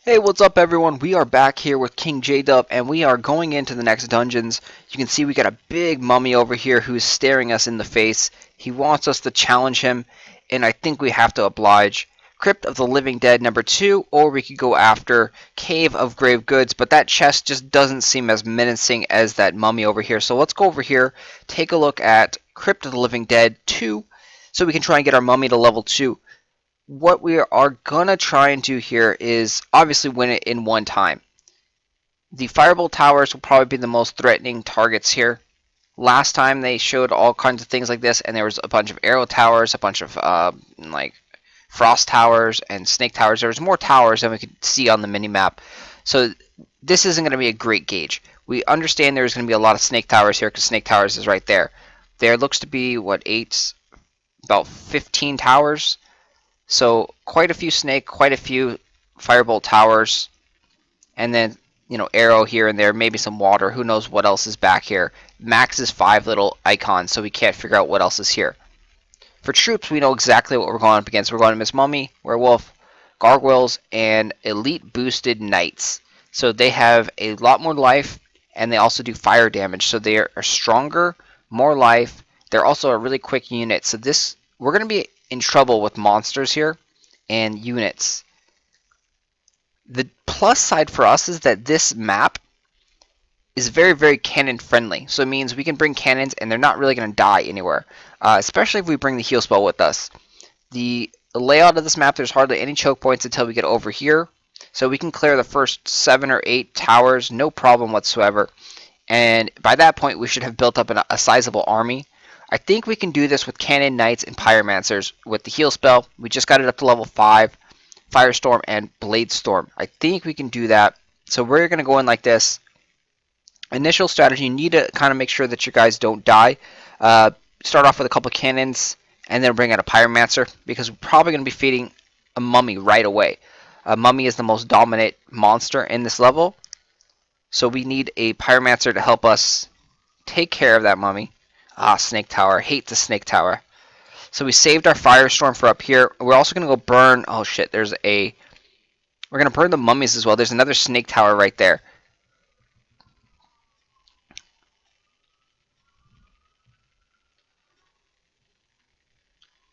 Hey, what's up everyone? We are back here with King J-Dub and we are going into the next dungeons. You can see we got a big mummy over here who's staring us in the face. He wants us to challenge him and I think we have to oblige. Crypt of the Living Dead number 2, or we could go after Cave of Grave Goods, but that chest just doesn't seem as menacing as that mummy over here. So let's go over here, take a look at Crypt of the Living Dead 2 so we can try and get our mummy to level 2. What we are going to try and do here is obviously win it in one time. The Firebolt towers will probably be the most threatening targets here. Last time they showed all kinds of things like this, and there was a bunch of arrow towers, a bunch of like frost towers and snake towers. There was more towers than we could see on the minimap. So this isn't going to be a great gauge. We understand there's going to be a lot of snake towers here because snake towers is right there. There looks to be, what, about 15 towers. So quite a few snake, quite a few firebolt towers, and then, you know, arrow here and there, maybe some water. Who knows what else is back here. Max is 5 little icons, so we can't figure out what else is here. For troops, we know exactly what we're going up against. We're going to Miss Mummy, Werewolf, Gargoyles, and Elite Boosted Knights. So they have a lot more life, and they also do fire damage. So they are stronger, more life. They're also a really quick unit. So we're going to be in trouble with monsters here and units. The plus side for us is that this map is very, very cannon friendly. So it means we can bring cannons and they're not really going to die anywhere. Especially if we bring the heal spell with us. The layout of this map, there's hardly any choke points until we get over here. So we can clear the first 7 or 8 towers, no problem whatsoever. And by that point, we should have built up a sizable army. I think we can do this with Cannon Knights and Pyromancers with the heal spell. We just got it up to level 5. Firestorm and Blade Storm. I think we can do that. So we're going to go in like this. Initial strategy, you need to kind of make sure that your guys don't die. Start off with a couple cannons and then bring out a Pyromancer because we're probably going to be feeding a mummy right away. A mummy is the most dominant monster in this level. So we need a Pyromancer to help us take care of that mummy. Ah, Snake Tower. I hate the Snake Tower. So we saved our Firestorm for up here. We're also going to go burn... Oh, shit. We're going to burn the mummies as well. There's another Snake Tower right there.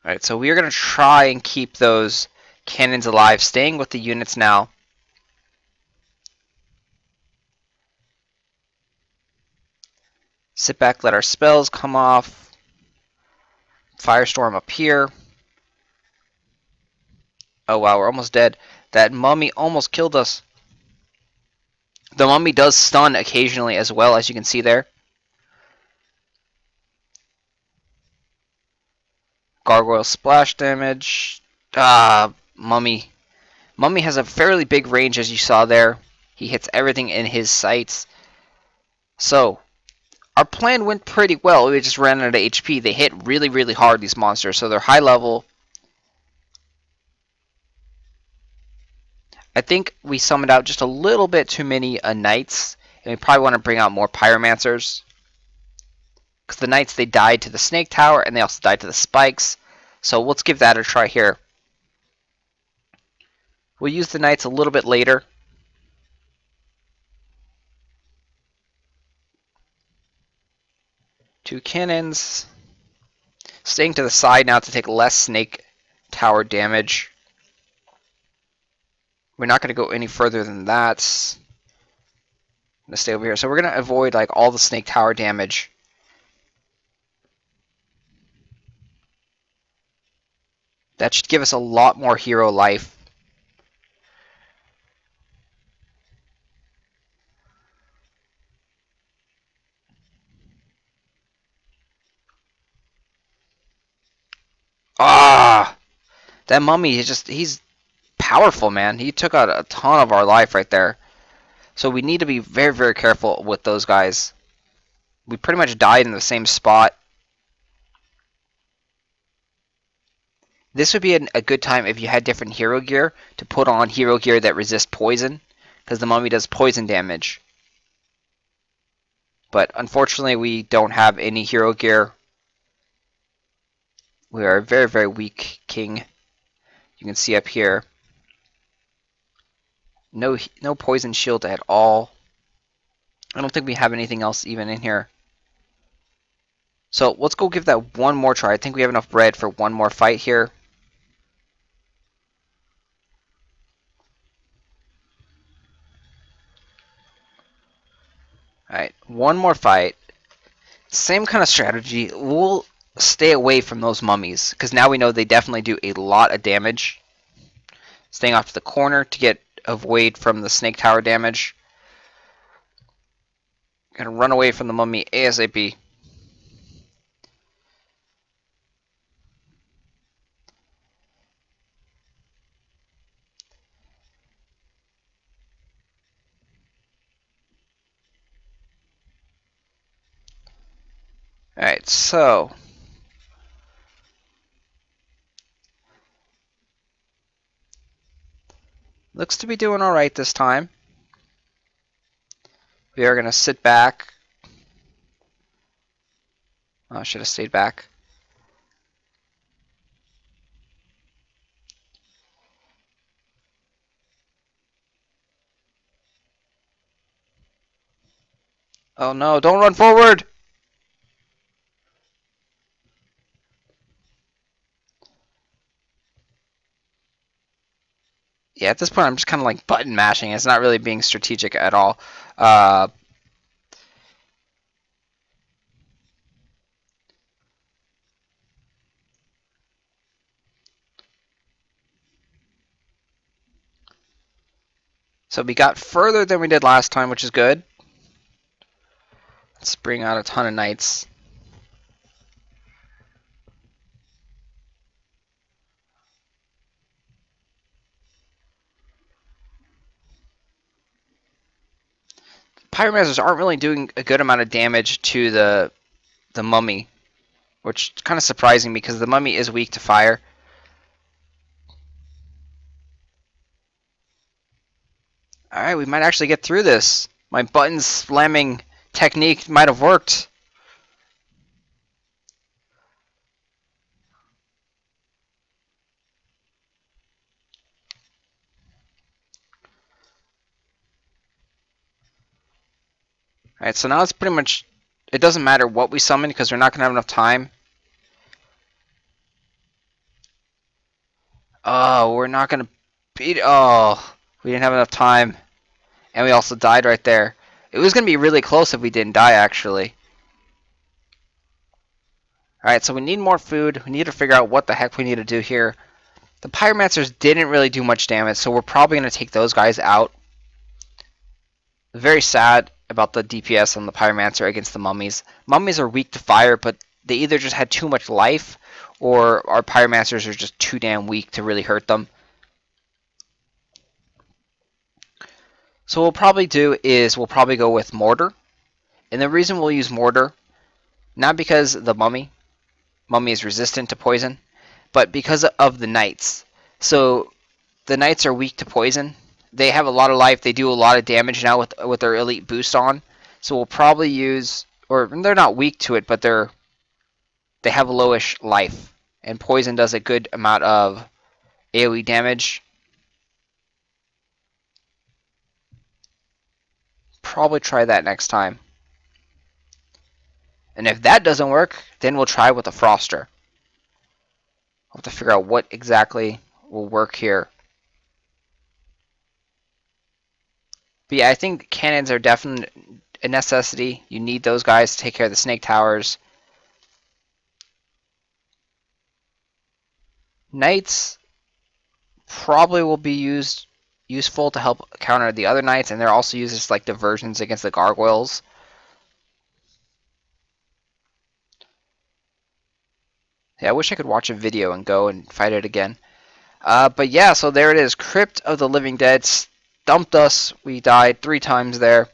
Alright, so we are going to try and keep those cannons alive. Staying with the units now. Sit back, let our spells come off. Firestorm up here. Oh wow, we're almost dead. That mummy almost killed us. The mummy does stun occasionally as well, as you can see there. Gargoyle splash damage. Mummy. Mummy has a fairly big range, as you saw there. He hits everything in his sights. So, our plan went pretty well. We just ran out of HP. They hit really, really hard, these monsters. So they're high level. I think we summoned out just a little bit too many knights. And we probably want to bring out more pyromancers. Because the knights, they died to the snake tower. And they also died to the spikes. So let's give that a try here. We'll use the knights a little bit later. Two cannons. Staying to the side now to take less snake tower damage. We're not going to go any further than that. I'm going to stay over here. So we're going to avoid like all the snake tower damage. That should give us a lot more hero life. Ah! That mummy is he's powerful, man. He took out a ton of our life right there. So we need to be very, very careful with those guys. We pretty much died in the same spot. This would be a good time if you had different hero gear to put on hero gear that resists poison, because the mummy does poison damage. But unfortunately, we don't have any hero gear. We are a very, very weak king. You can see up here. No poison shield at all. I don't think we have anything else even in here. So let's go give that one more try. I think we have enough bread for one more fight here. Alright, one more fight. Same kind of strategy. We'll stay away from those mummies, because now we know they definitely do a lot of damage. Staying off to the corner to avoid from the snake tower damage. Gonna run away from the mummy ASAP. Alright, so looks to be doing alright this time. We are gonna sit back. Oh, I should have stayed back. Oh no, don't run forward! Yeah, at this point I'm just kind of like button mashing. It's not really being strategic at all. So we got further than we did last time, which is good. Let's bring out a ton of knights. Pyromancers aren't really doing a good amount of damage to the mummy, which is kind of surprising because the mummy is weak to fire. Alright, we might actually get through this. My button slamming technique might have worked. Alright, so now it's pretty much... It doesn't matter what we summon because we're not going to have enough time. Oh, we're not going to beat... Oh, we didn't have enough time. And we also died right there. It was going to be really close if we didn't die, actually. Alright, so we need more food. We need to figure out what the heck we need to do here. The Pyromancers didn't really do much damage, so we're probably going to take those guys out. Very sad about the DPS on the Pyromancer against the mummies. Mummies are weak to fire, but they either just had too much life, or our Pyromancers are just too damn weak to really hurt them. So what we'll probably do is we'll probably go with Mortar. And the reason we'll use Mortar, not because the mummy is resistant to poison, but because of the knights. So the knights are weak to poison. They have a lot of life. They do a lot of damage now with their elite boost on. So we'll probably use, or they're not weak to it, but they have a lowish life, and poison does a good amount of AoE damage. Probably try that next time. And if that doesn't work, then we'll try with a Froster. I'll have to figure out what exactly will work here. But yeah, I think cannons are definitely a necessity. You need those guys to take care of the snake towers. Knights probably will be useful to help counter the other knights, and they're also used as like diversions against the gargoyles. Yeah, I wish I could watch a video and go and fight it again. But yeah, so there it is. Crypt of the Living Dead stumped us. We died 3 times there.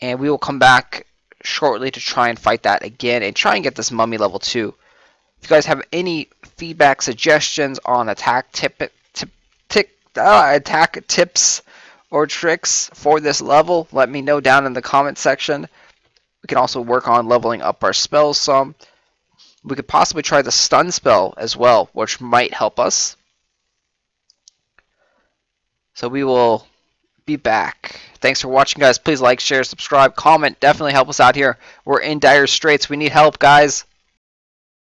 And we will come back shortly to try and fight that again and try and get this mummy level 2. If you guys have any feedback, suggestions on attack attack tips or tricks for this level, let me know down in the comment section. We can also work on leveling up our spells some. We could possibly try the stun spell as well, which might help us. So we will be back. Thanks for watching, guys. Please like, share, subscribe, comment. Definitely help us out here. We're in dire straits. We need help, guys.